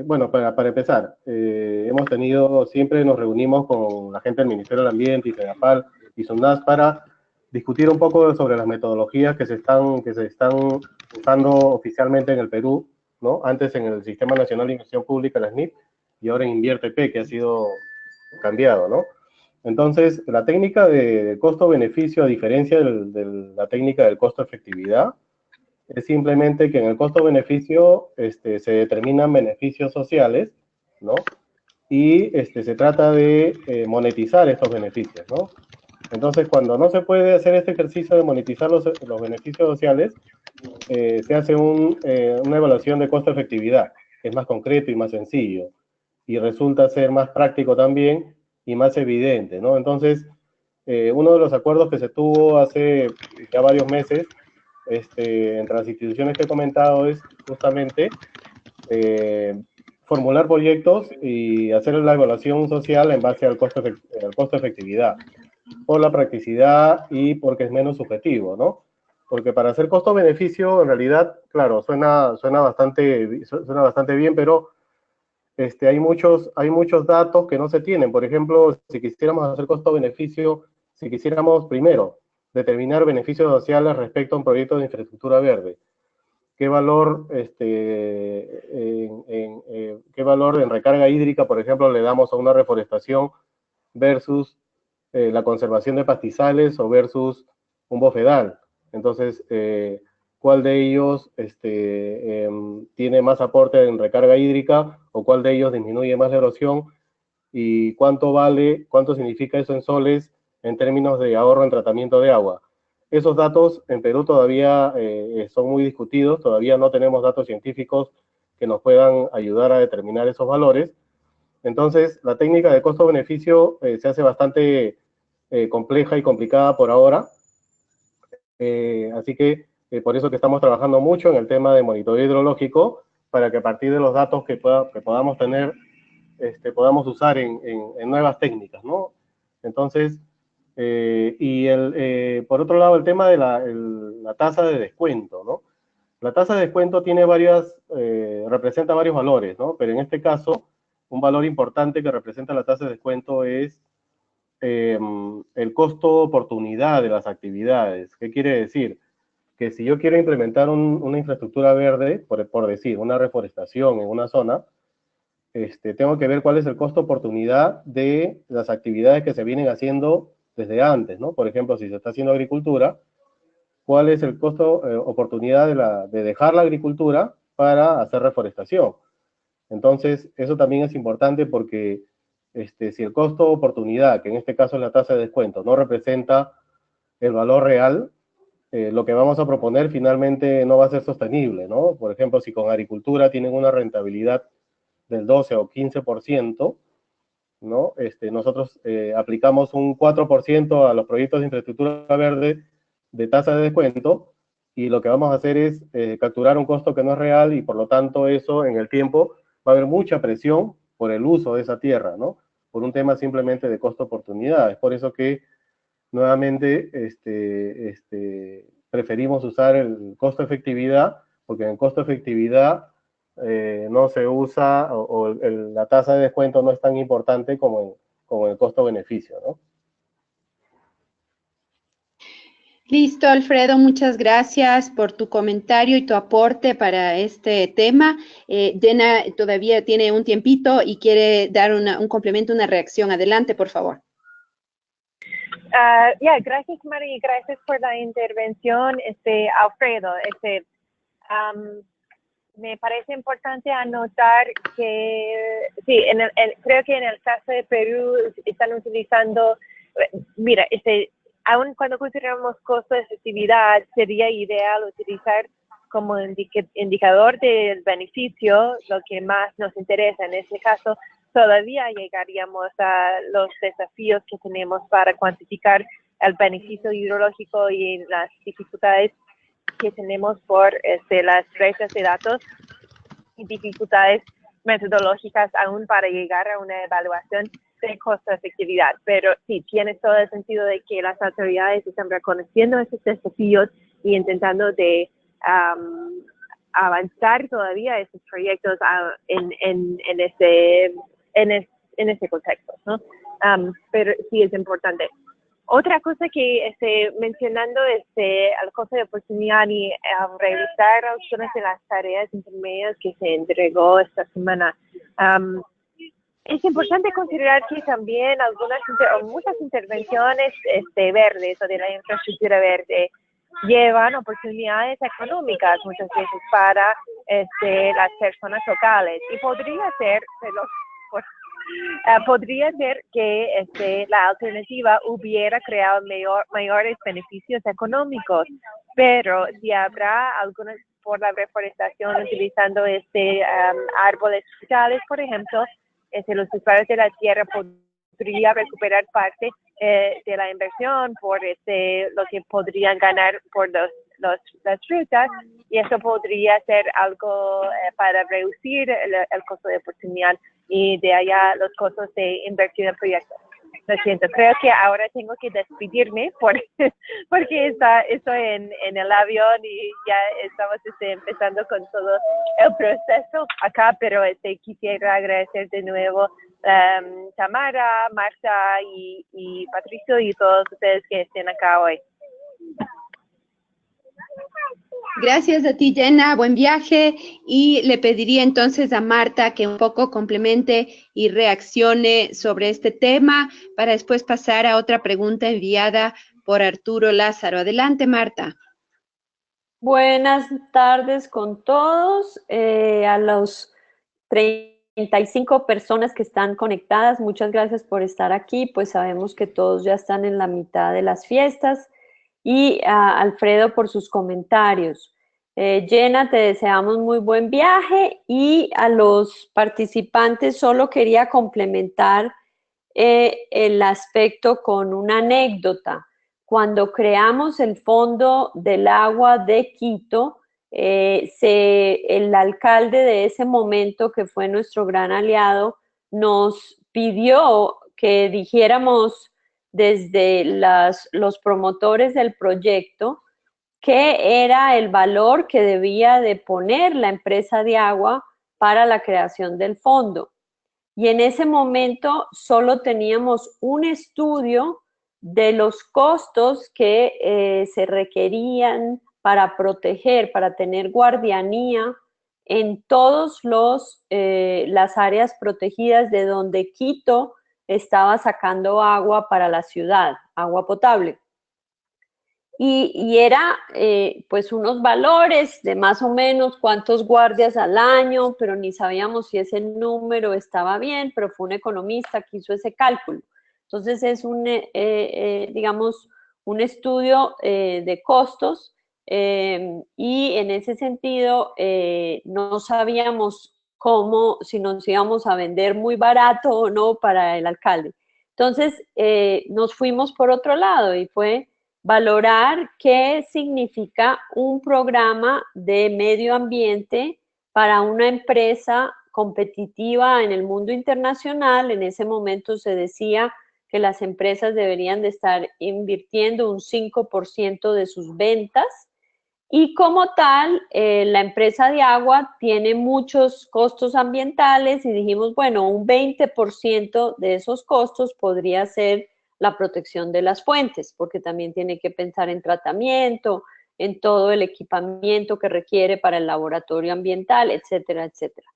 bueno, para empezar, siempre nos reunimos con la gente del Ministerio del Ambiente y CEDAPAL y SUNAS para discutir un poco sobre las metodologías que se están usando oficialmente en el Perú, ¿no? Antes en el Sistema Nacional de Inversión Pública, la SNIP, y ahora en InvierteP, que ha sido cambiado, ¿no? Entonces, la técnica de costo-beneficio, a diferencia de la técnica del costo-efectividad, es simplemente que en el costo-beneficio se determinan beneficios sociales, ¿no? Y se trata de monetizar estos beneficios, ¿no? Entonces, cuando no se puede hacer este ejercicio de monetizar los beneficios sociales, se hace una evaluación de costo-efectividad, que es más concreto y más sencillo, y resulta ser más práctico también y más evidente, ¿no? Entonces, uno de los acuerdos que se tuvo hace ya varios meses entre las instituciones que he comentado es justamente formular proyectos y hacer la evaluación social en base al costo-efectividad, por la practicidad y porque es menos subjetivo, ¿no? Porque para hacer costo-beneficio, en realidad, claro, suena bastante bien, pero hay muchos datos que no se tienen. Por ejemplo, si quisiéramos hacer costo-beneficio, si quisiéramos primero determinar beneficios sociales respecto a un proyecto de infraestructura verde, qué valor en recarga hídrica, por ejemplo, le damos a una reforestación versus la conservación de pastizales o versus un bofedal. Entonces, ¿cuál de ellos tiene más aporte en recarga hídrica o cuál de ellos disminuye más la erosión? ¿Y cuánto significa eso en soles en términos de ahorro en tratamiento de agua? Esos datos en Perú todavía son muy discutidos, todavía no tenemos datos científicos que nos puedan ayudar a determinar esos valores. Entonces, la técnica de costo-beneficio se hace bastante compleja y complicada por ahora. Así que por eso que estamos trabajando mucho en el tema de monitoreo hidrológico, para que a partir de los datos que podamos tener, podamos usar en nuevas técnicas, ¿no? Entonces, por otro lado, el tema de la tasa de descuento, ¿no? La tasa de descuento representa varios valores, ¿no? Pero en este caso, un valor importante que representa la tasa de descuento es el costo-oportunidad de las actividades. ¿Qué quiere decir? Que si yo quiero implementar una infraestructura verde, por decir, una reforestación en una zona, tengo que ver cuál es el costo-oportunidad de las actividades que se vienen haciendo desde antes, ¿no? Por ejemplo, si se está haciendo agricultura, ¿cuál es el costo-oportunidad de dejar la agricultura para hacer reforestación? Entonces, eso también es importante porque si el costo-oportunidad, que en este caso es la tasa de descuento, no representa el valor real, lo que vamos a proponer finalmente no va a ser sostenible, ¿no? Por ejemplo, si con agricultura tienen una rentabilidad del 12 o 15%, ¿no? Nosotros aplicamos un 4% a los proyectos de infraestructura verde de tasa de descuento, y lo que vamos a hacer es capturar un costo que no es real, y por lo tanto eso en el tiempo va a haber mucha presión por el uso de esa tierra, ¿no? Por un tema simplemente de costo-oportunidad. Es por eso que nuevamente preferimos usar el costo-efectividad, porque en el costo-efectividad no se usa, la tasa de descuento no es tan importante como el costo-beneficio, ¿no? Listo, Alfredo, muchas gracias por tu comentario y tu aporte para este tema. Dena todavía tiene un tiempito y quiere dar un complemento, una reacción. Adelante, por favor. Gracias, María, gracias por la intervención, Alfredo. Me parece importante anotar que, sí, creo que en el caso de Perú están utilizando, mira, aun cuando consideramos costo de efectividad, sería ideal utilizar como indicador del beneficio lo que más nos interesa. En este caso, todavía llegaríamos a los desafíos que tenemos para cuantificar el beneficio hidrológico y las dificultades que tenemos por las brechas de datos y dificultades metodológicas aún para llegar a una evaluación de costo-efectividad. Pero sí, tiene todo el sentido de que las autoridades están reconociendo esos desafíos y intentando de avanzar todavía esos proyectos en ese contexto, ¿no? Pero sí es importante. Otra cosa que mencionando el costo de oportunidad y revisar algunas de las tareas intermedias que se entregó esta semana. Es importante considerar que también muchas intervenciones verdes o de la infraestructura verde llevan oportunidades económicas muchas veces para las personas locales y podría ser que la alternativa hubiera creado mayores beneficios económicos, pero si habrá algunas por la reforestación utilizando árboles frutales, por ejemplo, los usuarios de la tierra podría recuperar parte de la inversión por lo que podrían ganar por las frutas, y eso podría ser algo para reducir el costo de oportunidad y de allá los costos de inversión en proyectos. Lo siento, creo que ahora tengo que despedirme porque estoy en el avión y ya estamos empezando con todo el proceso acá, pero quisiera agradecer de nuevo Tamara, Marta y Patricio y todos ustedes que estén acá hoy. Gracias a ti, Jenna, buen viaje, y le pediría entonces a Marta que un poco complemente y reaccione sobre este tema para después pasar a otra pregunta enviada por Arturo Lázaro. Adelante, Marta. Buenas tardes con todos, a los 35 personas que están conectadas, muchas gracias por estar aquí, pues sabemos que todos ya están en la mitad de las fiestas, y a Alfredo por sus comentarios. Jenna, te deseamos muy buen viaje, y a los participantes solo quería complementar el aspecto con una anécdota. Cuando creamos el Fondo del Agua de Quito, el alcalde de ese momento, que fue nuestro gran aliado, nos pidió que dijéramos desde los promotores del proyecto qué era el valor que debía de poner la empresa de agua para la creación del fondo. Y en ese momento solo teníamos un estudio de los costos que se requerían para proteger, para tener guardianía en todas las áreas protegidas de donde Quito estaba sacando agua para la ciudad, agua potable. Y era pues unos valores de más o menos cuántos guardias al año, pero ni sabíamos si ese número estaba bien, pero fue un economista que hizo ese cálculo. Entonces es digamos, un estudio de costos, y en ese sentido no sabíamos si nos íbamos a vender muy barato o no para el alcalde. Entonces nos fuimos por otro lado y fue valorar qué significa un programa de medio ambiente para una empresa competitiva en el mundo internacional. En ese momento se decía que las empresas deberían de estar invirtiendo un 5% de sus ventas, y como tal, la empresa de agua tiene muchos costos ambientales y dijimos, bueno, un 20% de esos costos podría ser la protección de las fuentes, porque también tiene que pensar en tratamiento, en todo el equipamiento que requiere para el laboratorio ambiental, etcétera, etcétera.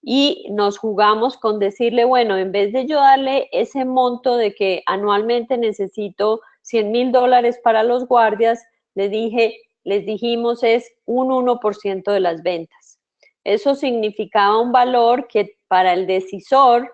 Y nos jugamos con decirle, bueno, en vez de yo darle ese monto de que anualmente necesito $100,000 para los guardias, les dijimos es un 1% de las ventas. Eso significaba un valor que para el decisor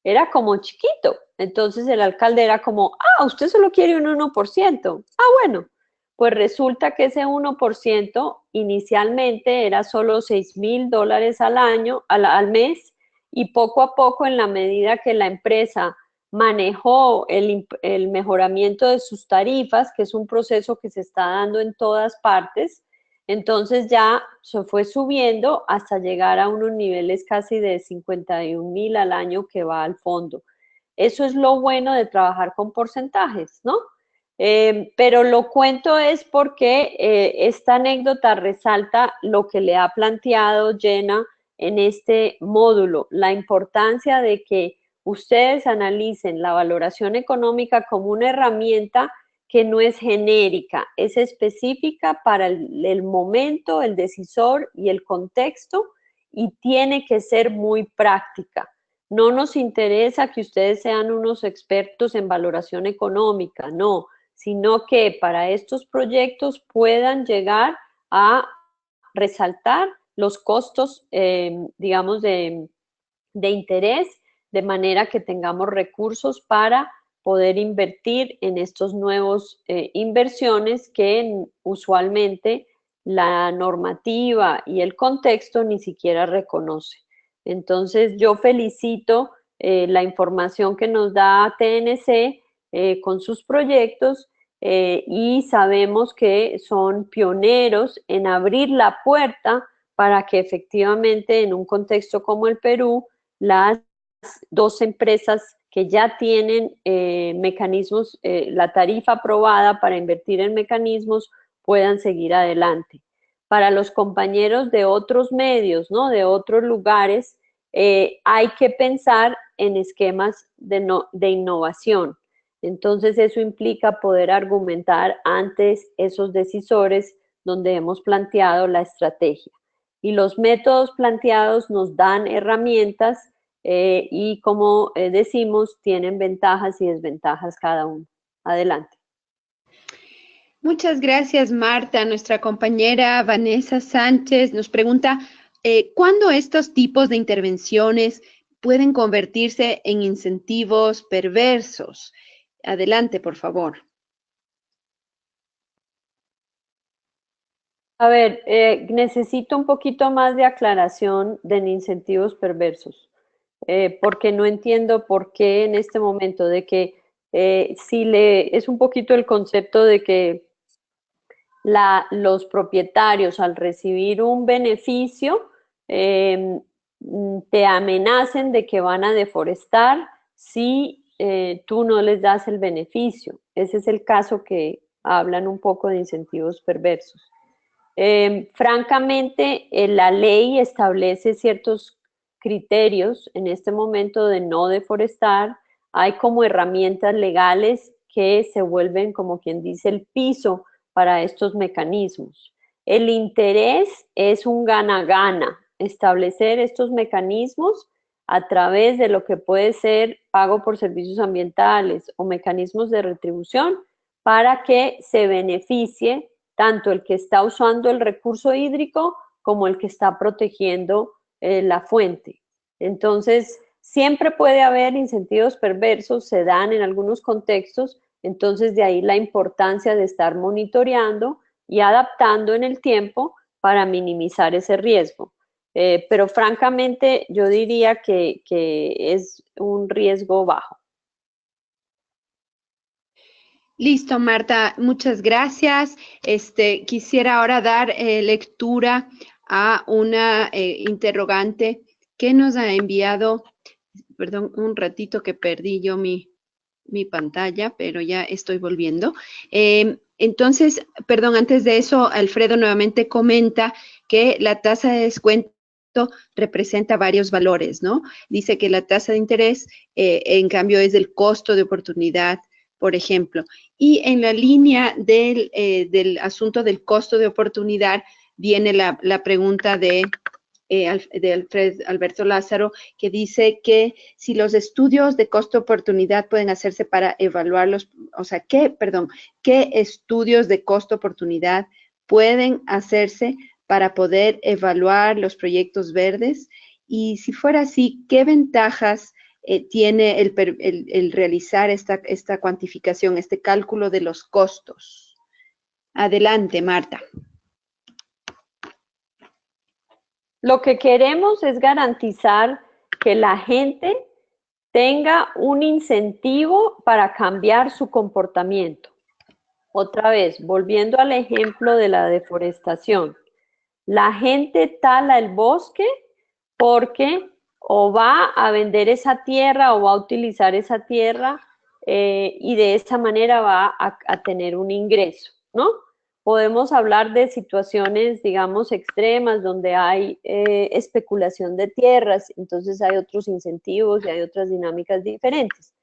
era como chiquito. Entonces el alcalde era como, usted solo quiere un 1%. Bueno, pues resulta que ese 1% inicialmente era solo $6,000 al año, al mes, y poco a poco, en la medida que la empresa manejó el mejoramiento de sus tarifas, que es un proceso que se está dando en todas partes, entonces ya se fue subiendo hasta llegar a unos niveles casi de 51,000 al año que va al fondo. Eso es lo bueno de trabajar con porcentajes, ¿no? Pero lo cuento es porque esta anécdota resalta lo que le ha planteado Jenna en este módulo, la importancia de que ustedes analicen la valoración económica como una herramienta que no es genérica, es específica para el momento, el decisor y el contexto, y tiene que ser muy práctica. No nos interesa que ustedes sean unos expertos en valoración económica, no, sino que para estos proyectos puedan llegar a resaltar los costos, digamos, de interés, de manera que tengamos recursos para poder invertir en estos nuevos inversiones que usualmente la normativa y el contexto ni siquiera reconoce. Entonces, yo felicito la información que nos da TNC con sus proyectos y sabemos que son pioneros en abrir la puerta para que efectivamente en un contexto como el Perú, las dos empresas que ya tienen mecanismos, la tarifa aprobada para invertir en mecanismos, puedan seguir adelante. Para los compañeros de otros medios, ¿no? De otros lugares, hay que pensar en esquemas de innovación. Entonces, eso implica poder argumentar antes esos decisores donde hemos planteado la estrategia. Y los métodos planteados nos dan herramientas y, como decimos, tienen ventajas y desventajas cada uno. Adelante. Muchas gracias, Marta. Nuestra compañera Vanessa Sánchez nos pregunta, ¿cuándo estos tipos de intervenciones pueden convertirse en incentivos perversos? Adelante, por favor. A ver, necesito un poquito más de aclaración de incentivos perversos, porque no entiendo por qué en este momento de que es un poquito el concepto de que los propietarios al recibir un beneficio te amenacen de que van a deforestar si tú no les das el beneficio. Ese es el caso que hablan un poco de incentivos perversos. Francamente, la ley establece ciertos criterios en este momento de no deforestar. Hay como herramientas legales que se vuelven, como quien dice, el piso para estos mecanismos. El interés es un gana-gana. Establecer estos mecanismos a través de lo que puede ser pago por servicios ambientales o mecanismos de retribución para que se beneficie tanto el que está usando el recurso hídrico como el que está protegiendo la fuente. Entonces, siempre puede haber incentivos perversos, se dan en algunos contextos, entonces de ahí la importancia de estar monitoreando y adaptando en el tiempo para minimizar ese riesgo. Pero francamente yo diría que es un riesgo bajo. Listo, Marta, muchas gracias. Quisiera ahora dar lectura a una interrogante que nos ha enviado, perdón, un ratito que perdí yo mi pantalla, pero ya estoy volviendo. Entonces, perdón, antes de eso, Alfredo nuevamente comenta que la tasa de descuento representa varios valores, ¿no? Dice que la tasa de interés, en cambio, es el costo de oportunidad, por ejemplo. Y en la línea del asunto del costo de oportunidad viene la pregunta de Alberto Lázaro, que dice que si los estudios de costo-oportunidad pueden hacerse para evaluarlos, o sea, ¿qué estudios de costo-oportunidad pueden hacerse para poder evaluar los proyectos verdes? Y si fuera así, ¿qué ventajas tiene el realizar esta cuantificación, este cálculo de los costos. Adelante, Marta. Lo que queremos es garantizar que la gente tenga un incentivo para cambiar su comportamiento. Otra vez, volviendo al ejemplo de la deforestación. La gente tala el bosque porque o va a vender esa tierra o va a utilizar esa tierra y de esa manera va a tener un ingreso, ¿no? Podemos hablar de situaciones, digamos, extremas donde hay especulación de tierras, entonces hay otros incentivos y hay otras dinámicas diferentes.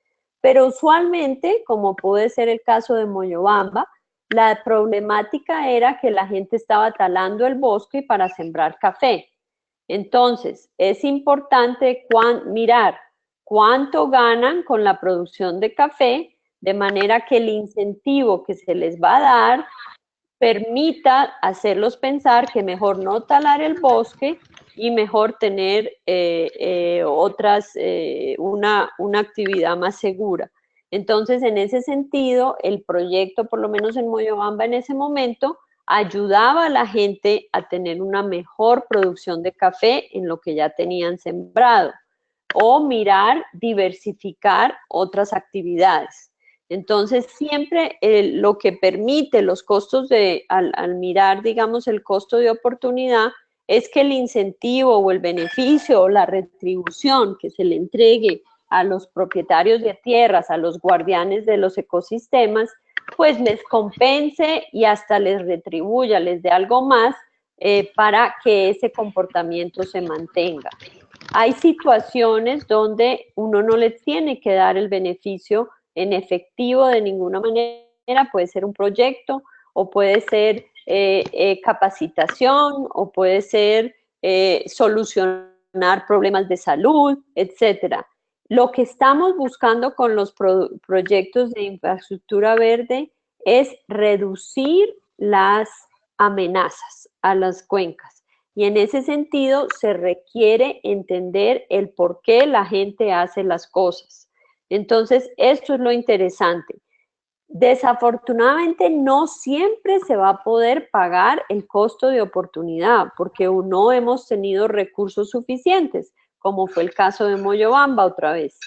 Pero usualmente, como puede ser el caso de Moyobamba, la problemática era que la gente estaba talando el bosque para sembrar café. Entonces, es importante mirar cuánto ganan con la producción de café, de manera que el incentivo que se les va a dar permita hacerlos pensar que mejor no talar el bosque y mejor tener una actividad más segura. Entonces, en ese sentido, el proyecto, por lo menos en Moyobamba en ese momento, ayudaba a la gente a tener una mejor producción de café en lo que ya tenían sembrado o diversificar otras actividades. Entonces, siempre lo que permite los costos al mirar, digamos, el costo de oportunidad, es que el incentivo o el beneficio o la retribución que se le entregue a los propietarios de tierras, a los guardianes de los ecosistemas, pues les compense y hasta les retribuya, les dé algo más para que ese comportamiento se mantenga. Hay situaciones donde uno no les tiene que dar el beneficio en efectivo de ninguna manera, puede ser un proyecto o puede ser capacitación o puede ser solucionar problemas de salud, etcétera. Lo que estamos buscando con los proyectos de infraestructura verde es reducir las amenazas a las cuencas. Y en ese sentido se requiere entender el por qué la gente hace las cosas. Entonces, esto es lo interesante. Desafortunadamente, no siempre se va a poder pagar el costo de oportunidad porque no hemos tenido recursos suficientes, como fue el caso de Moyobamba otra vez.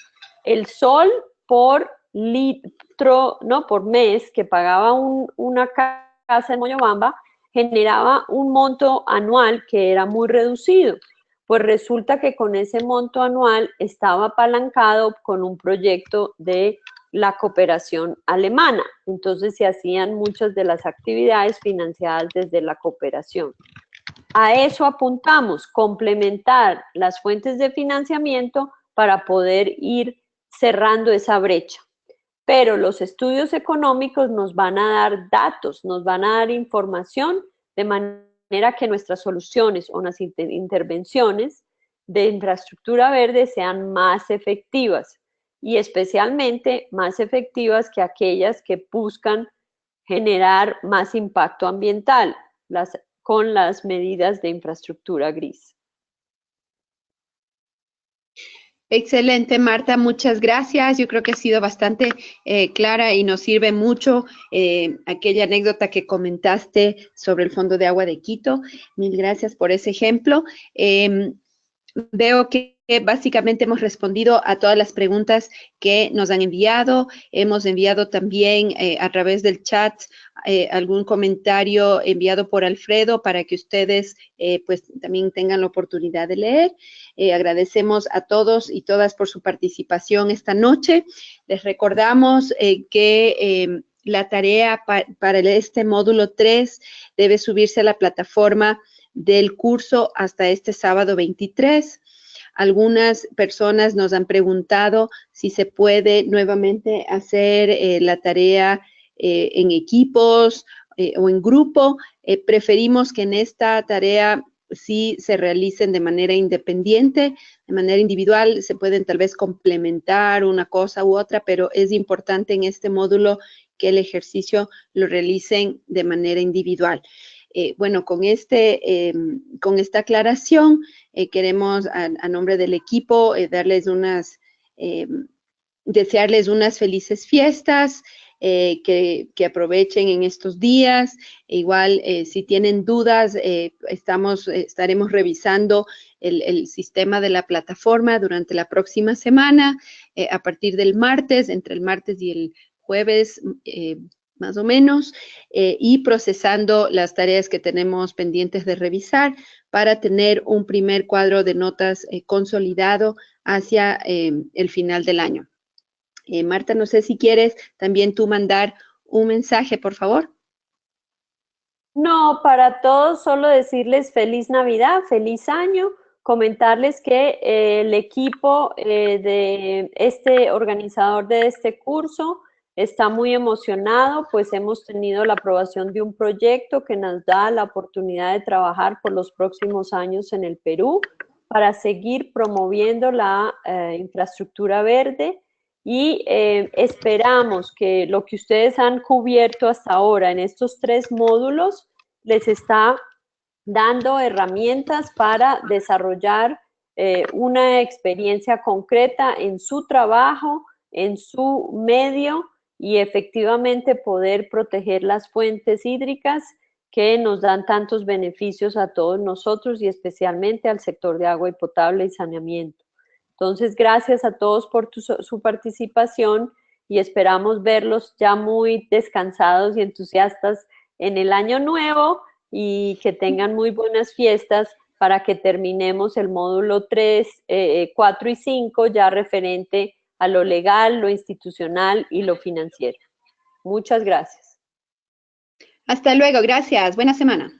El sol por litro, no, por mes que pagaba una casa en Moyobamba generaba un monto anual que era muy reducido. Pues resulta que con ese monto anual estaba apalancado con un proyecto de la cooperación alemana. Entonces se hacían muchas de las actividades financiadas desde la cooperación. A eso apuntamos, complementar las fuentes de financiamiento para poder ir cerrando esa brecha. Pero los estudios económicos nos van a dar datos, nos van a dar información de manera que nuestras soluciones o las intervenciones de infraestructura verde sean más efectivas y especialmente más efectivas que aquellas que buscan generar más impacto ambiental con las medidas de infraestructura gris. Excelente, Marta, muchas gracias. Yo creo que ha sido bastante clara y nos sirve mucho aquella anécdota que comentaste sobre el Fondo de Agua de Quito. Mil gracias por ese ejemplo. Veo que básicamente hemos respondido a todas las preguntas que nos han enviado. Hemos enviado también a través del chat algún comentario enviado por Alfredo para que ustedes pues también tengan la oportunidad de leer. Agradecemos a todos y todas por su participación esta noche. Les recordamos que la tarea para este módulo 3 debe subirse a la plataforma del curso hasta este sábado 23. Algunas personas nos han preguntado si se puede nuevamente hacer la tarea en equipos o en grupo. Preferimos que en esta tarea sí se realicen de manera independiente, de manera individual. Se pueden tal vez complementar una cosa u otra, pero es importante en este módulo que el ejercicio lo realicen de manera individual. Bueno, con esta aclaración, queremos a nombre del equipo darles unas desearles unas felices fiestas, que aprovechen en estos días. Igual, si tienen dudas, estaremos revisando el sistema de la plataforma durante la próxima semana, a partir del martes, entre el martes y el jueves, más o menos, y procesando las tareas que tenemos pendientes de revisar para tener un primer cuadro de notas consolidado hacia el final del año. Marta, no sé si quieres también tú mandar un mensaje, por favor. No, para todos solo decirles feliz Navidad, feliz año, comentarles que el equipo de este organizador de este curso está muy emocionado, pues hemos tenido la aprobación de un proyecto que nos da la oportunidad de trabajar por los próximos años en el Perú para seguir promoviendo la infraestructura verde. Y esperamos que lo que ustedes han cubierto hasta ahora en estos 3 módulos les está dando herramientas para desarrollar una experiencia concreta en su trabajo, en su medio y efectivamente poder proteger las fuentes hídricas que nos dan tantos beneficios a todos nosotros y especialmente al sector de agua y potable y saneamiento. Entonces, gracias a todos por su participación y esperamos verlos ya muy descansados y entusiastas en el año nuevo y que tengan muy buenas fiestas para que terminemos el módulo 3, 4 y 5 ya referente a lo legal, lo institucional y lo financiero. Muchas gracias. Hasta luego, gracias. Buena semana.